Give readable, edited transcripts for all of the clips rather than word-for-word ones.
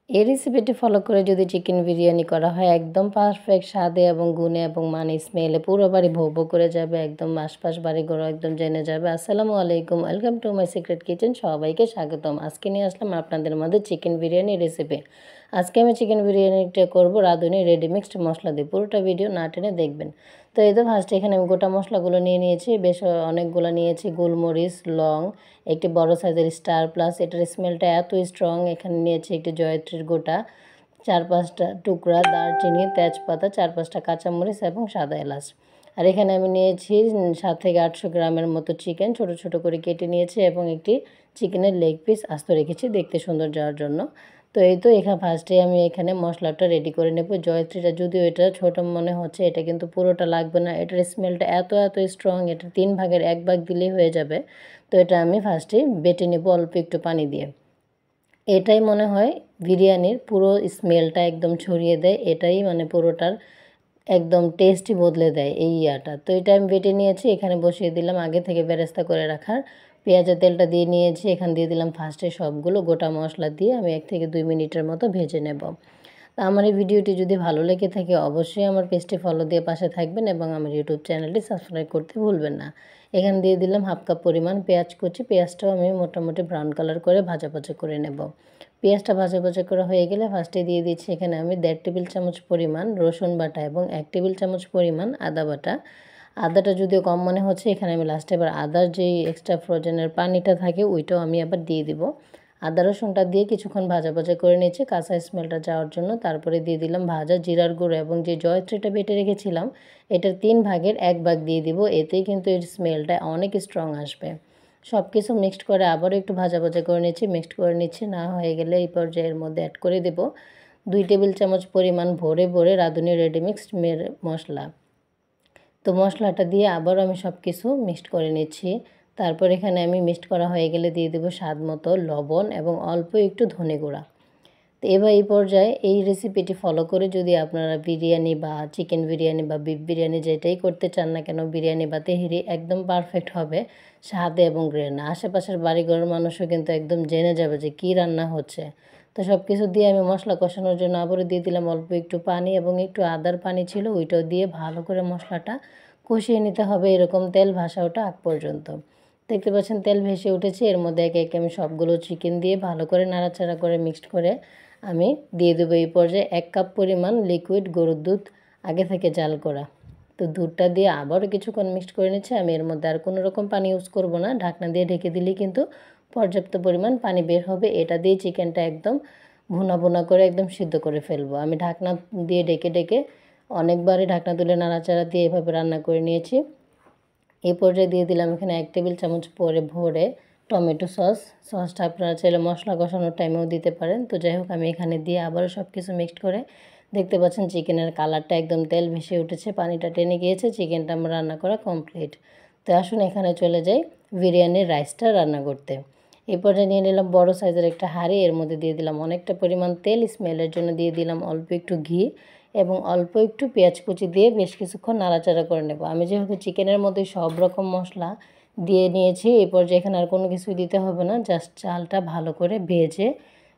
এই রেসিপিটি ফলো করে যদি চিকেন বিরিয়ানি করা হয় একদম পারফেক্ট স্বাদে এবং গুণে এবং মানে স্মেলে পুরো বাড়ি ভৌ ভৌ করে যাবে, একদম আশপাশ বাড়িঘরও একদম জেনে যাবে। আসসালামু আলাইকুম, welcome to my secret kitchen. সবাইকে স্বাগতম। আজকে নিয়ে আসলাম আপনাদের মধ্যে চিকেন বিরিয়ানি রেসিপি। আজকে আমি চিকেন বিরিয়ানিটা করব রাঁধুনি রেডি মিক্সড মশলা দিয়ে। পুরোটা ভিডিও না টেনে দেখবেন। তো এই তো ফার্স্টে এখানে আমি গোটা মশলাগুলো নিয়ে নিয়েছি, বেশ অনেকগুলো নিয়েছি। গোলমরিচ, লং, একটি বড় সাইজের স্টার প্লাস, এটার স্মেলটা এত স্ট্রং। এখানে নিয়েছি একটি জয়ত্রীর গোটা, 4-5টা টুকরা দারচিনি, তেজপাতা, 4-5টা কাঁচামরিচ এবং সাদা এলাচ। আর এখানে আমি নিয়েছি 700 থেকে 800 গ্রামের মতো চিকেন, ছোট ছোট করে কেটে নিয়েছি এবং একটি চিকেনের লেগ পিস আস্ত রেখেছি দেখতে সুন্দর যাওয়ার জন্য। তো এই তো এখানে ফার্স্টে আমি এখানে মশলাটা রেডি করে নেব। জয়ত্রীটা যদিও এটা ছোট মনে হচ্ছে, এটা কিন্তু পুরোটা লাগবে না। এটার স্মেলটা এত স্ট্রং, এটা 3 ভাগের 1 ভাগ দিলেই হয়ে যাবে। তো এটা আমি ফার্স্টে বেটে নেব অল্প একটু পানি দিয়ে। এটাই মনে হয় বিরিয়ানির পুরো স্মেলটা একদম ছড়িয়ে দেয়, এটাই মানে পুরোটার একদম টেস্টই বদলে দেয় এই ইয়াটা। তো এটা আমি বেটে নিয়েছি, এখানে বসিয়ে দিলাম আগে থেকে বেরেস্তা করে রাখার পেঁয়াজের তেলটা দিয়ে নিয়েছি। এখানে দিয়ে দিলাম ফার্স্টে সবগুলো গোটা মশলা দিয়ে আমি 1 থেকে 2 মিনিটের মতো ভেজে নেব। তো আমার এই ভিডিওটি যদি ভালো লেগে থাকে অবশ্যই আমার পেজটি ফলো দিয়ে পাশে থাকবেন এবং আমার ইউটিউব চ্যানেলটি সাবস্ক্রাইব করতে ভুলবেন না। এখানে দিয়ে দিলাম 1/2 কাপ পরিমাণ পেঁয়াজ কুচি। পেঁয়াজটাও আমি মোটামুটি ব্রাউন কালার করে ভাজা ভাজা করে নেব। পেঁয়াজটা ভাজা ভাজা করা হয়ে গেলে ফার্স্টে দিয়ে দিচ্ছি এখানে আমি 1.5 টেবিল চামচ পরিমাণ রসুন বাটা এবং 1 টেবিল চামচ পরিমাণ আদা বাটা। আদাটা যদিও কম মনে হচ্ছে, এখানে আমি লাস্টে এবার আদার যেই এক্সট্রা ফ্রোজেনের পানিটা থাকে ওইটাও আমি আবার দিয়ে দিব। আদা রসুনটা দিয়ে কিছুক্ষণ ভাজা ভাজা করে নিয়েছি কাঁচা স্মেলটা যাওয়ার জন্য। তারপরে দিয়ে দিলাম ভাজা জিরার গুঁড়ো এবং যে জয়ত্রীটা বেটে রেখেছিলাম এটার 3 ভাগের 1 ভাগ দিয়ে দিব। এতেই কিন্তু এর স্মেলটা অনেক স্ট্রং আসবে। সব কিছু মিক্সড করে আবারও একটু ভাজা ভাজা করে নিচ্ছি, মিক্সড করে নিচ্ছি। না হয়ে গেলে এই পর্যায়ের মধ্যে অ্যাড করে দেব 2 টেবিল চামচ পরিমাণ ভরে ভরে রাঁধুনি রেডি মিক্সড মশলা। তো মশলাটা দিয়ে আবারও আমি সব কিছু মিক্সড করে নিচ্ছি। তারপর এখানে আমি মিক্সড করা হয়ে গেলে দিয়ে দেবো স্বাদ মতো লবণ এবং অল্প একটু ধনে গুঁড়া। তো এবার এই পর্যায়ে এই রেসিপিটি ফলো করে যদি আপনারা বিরিয়ানি বা চিকেন বিরিয়ানি বা বিফ বিরিয়ানি যেটাই করতে চান না কেন, বিরিয়ানি বা তেহেরি একদম পারফেক্ট হবে স্বাদে এবং গ্রেনে। আশেপাশের বাড়িঘরের মানুষও কিন্তু একদম জেনে যাবে যে কী রান্না হচ্ছে। তো সব কিছু দিয়ে আমি মশলা কষানোর জন্য আবারও দিয়ে দিলাম অল্প একটু পানি এবং একটু আদার পানি ছিল ওইটাও দিয়ে ভালো করে মশলাটা কষিয়ে নিতে হবে এরকম তেল ভাসা ওঠা আগ পর্যন্ত। দেখতে পাচ্ছেন তেল ভেসে উঠেছে, এর মধ্যে একে একে আমি সবগুলো চিকেন দিয়ে ভালো করে নাড়াচাড়া করে মিক্সড করে আমি দিয়ে দেবো এই পর্যায়ে 1 কাপ পরিমাণ লিকুইড গরুর দুধ আগে থেকে জাল করা। তো দুধটা দিয়ে আবারও কিছুক্ষণ মিক্সড করে নিচ্ছি। আমি এর মধ্যে আর কোনো রকম পানি ইউজ করব না, ঢাকনা দিয়ে ঢেকে দিলেই কিন্তু পর্যাপ্ত পরিমাণ পানি বের হবে। এটা দিয়ে চিকেনটা একদম ভুনা ভুনা করে একদম সিদ্ধ করে ফেলবো। আমি ঢাকনা দিয়ে ঢেকে ঢেকে অনেকবারই ঢাকনা তুলে নাড়াচাড়া দিয়ে এভাবে রান্না করে নিয়েছি। এই পর্যায়ে দিয়ে দিলাম এখানে 1 টেবিল চামচ ভরে টমেটো সসটা আপনারা চাইলে মশলা কষানোর টাইমেও দিতে পারেন। তো যাই হোক আমি এখানে দিয়ে আবারও সব কিছু মিক্সড করে দেখতে পাচ্ছেন চিকেনের কালারটা একদম তেল ভেসে উঠেছে, পানিটা টেনে গিয়েছে, চিকেনটা আমার রান্না করা কমপ্লিট। তো আসুন এখানে চলে যাই বিরিয়ানির রাইসটা রান্না করতে। এই পর্যায়ে নিয়ে নিলাম বড় সাইজের একটা হাঁড়ি, এর মধ্যে দিয়ে দিলাম অনেকটা পরিমাণ তেল, স্মেলের জন্য দিয়ে দিলাম অল্প একটু ঘি এবং অল্প একটু পেঁয়াজ কুচি দিয়ে বেশ কিছুক্ষণ নাড়াচাড়া করে নেব। আমি যেহেতু চিকেনের মধ্যে সব রকম মশলা দিয়ে নিয়েছি, এই পর্যায়ে এখানে আর কোনো কিছুই দিতে হবে না, জাস্ট চালটা ভালো করে ভেজে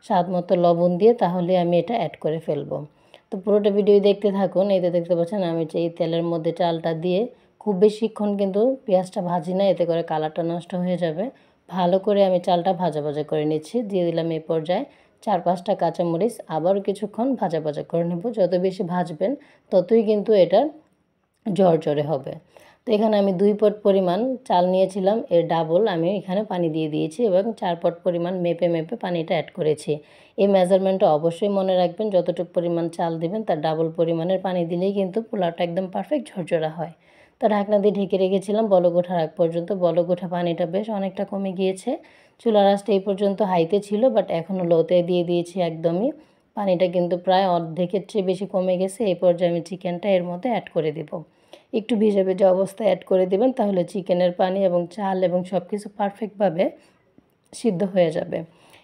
স্বাদ মতো লবণ দিয়ে তাহলে আমি এটা অ্যাড করে ফেলবো। তো পুরোটা ভিডিও দেখতে থাকুন। এই তো দেখতে পাচ্ছেন আমি এই তেলের মধ্যে চালটা দিয়ে খুব বেশিক্ষণ কিন্তু পেঁয়াজটা ভাজি না, এতে করে কালারটা নষ্ট হয়ে যাবে। ভালো করে আমি চালটা ভাজা ভাজা করে নিচ্ছি। দিয়ে দিলাম এই পর্যায়ে 4-5টা কাঁচামরিচ, আবারও কিছুক্ষণ ভাজা ভাজা করে নেব। যত বেশি ভাজবেন ততই কিন্তু এটা ঝরঝরে হবে। তো এখানে আমি 2 পট পরিমাণ চাল নিয়েছিলাম, এর ডাবল আমি এখানে পানি দিয়ে দিয়েছি এবং 4 পট পরিমাণ মেপে মেপে পানিটা অ্যাড করেছি। এই মেজারমেন্টটা অবশ্যই মনে রাখবেন, যতটুকু পরিমাণ চাল দিবেন তার ডাবল পরিমাণের পানি দিলেই কিন্তু পোলাওটা একদম পারফেক্ট ঝরঝরা হয়। তো ঢাকনা দিয়ে ঢেকে রেখেছিলাম বলক ওঠার আগ পর্যন্ত। বলক ওঠা পানিটা বেশ অনেকটা কমে গিয়েছে। চুলার আঁচটা এই পর্যন্ত হাইতে ছিল, বাট এখনও লোতে দিয়ে দিয়েছি একদমই। পানিটা কিন্তু প্রায় অর্ধেকের চেয়ে বেশি কমে গেছে। এই পর্যায়ে আমি চিকেনটা এর মধ্যে অ্যাড করে দেব। একটু ভিজে ভিজে অবস্থায় অ্যাড করে দেবেন, তাহলে চিকেনের পানি এবং চাল এবং সব কিছু পারফেক্টভাবে সিদ্ধ হয়ে যাবে।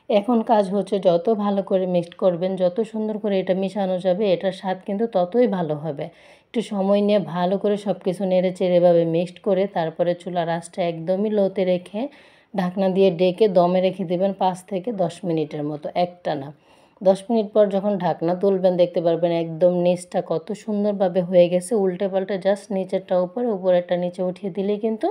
এখন কাজ হচ্ছে যত ভালো করে মিক্সড করবেন, যত সুন্দর করে এটা মিশানো যাবে, এটার স্বাদ কিন্তু ততই ভালো হবে। একটু সময় নিয়ে ভালো করে সব কিছু নেড়ে চেড়ে এভাবে মিক্সড করে তারপরে চুলার আঁচটা একদমই লোতে রেখে ঢাকনা দিয়ে ডেকে দমে রেখে দেবেন 5 থেকে 10 মিনিটের মতো একটানা। 10 মিনিট পর যখন ঢাকনা তুলবেন দেখতে পারবেন একদম নিচটা কত সুন্দরভাবে হয়ে গেছে। উল্টে পাল্টে জাস্ট নিচেরটা উপরে, উপরেরটা নিচে উঠিয়ে দিলেই কিন্তু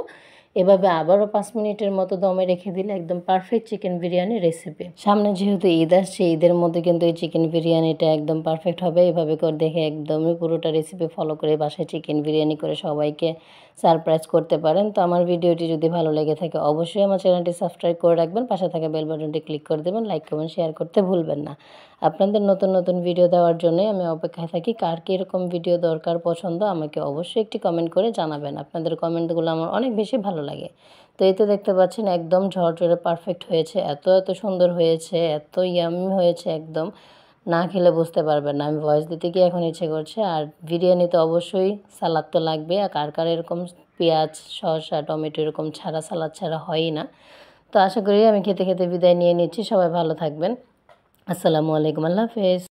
এভাবে আবারও 5 মিনিটের মতো দমে রেখে দিলে একদম পারফেক্ট চিকেন বিরিয়ানি রেসিপি। সামনে যেহেতু ঈদ আসছে, ঈদের মধ্যে কিন্তু এই চিকেন বিরিয়ানিটা একদম পারফেক্ট হবে। এভাবে করে দেখে একদমই পুরোটা রেসিপি ফলো করে বাসায় চিকেন বিরিয়ানি করে সবাইকে সারপ্রাইজ করতে পারেন। তো আমার ভিডিওটি যদি ভালো লেগে থাকে অবশ্যই আমার চ্যানেলটি সাবস্ক্রাইব করে রাখবেন, পাশে থাকা বেল বাটনটি ক্লিক করে দেবেন, লাইক কমেন্ট শেয়ার করতে ভুলবেন না। আপনাদের নতুন নতুন ভিডিও দেওয়ার জন্যই আমি অপেক্ষায় থাকি। কার কীরকম ভিডিও দরকার পছন্দ আমাকে অবশ্যই একটি কমেন্ট করে জানাবেন। আপনাদের কমেন্টগুলো আমার অনেক বেশি ভালো লাগে। তো এই তো দেখতে পাচ্ছেন একদম ঝরঝরে পারফেক্ট হয়েছে, এত সুন্দর হয়েছে, এত ইয়ামি হয়েছে, একদম না খেলে বুঝতে পারবেন না। আমি ভয়েস দিতে গিয়ে এখন ইচ্ছে করছে। আর বিরিয়ানিতে অবশ্যই সালাদ তো লাগবে। আর কার কার এরকম পেঁয়াজ, শসা, টমেটো এরকম ছাড়া সালাদ ছাড়া হয়ই না। তো আশা করি আমি খেতে খেতে বিদায় নিয়ে নিচ্ছি। সবাই ভালো থাকবেন। আসসালামু আলাইকুম, আল্লাহ হাফেজ।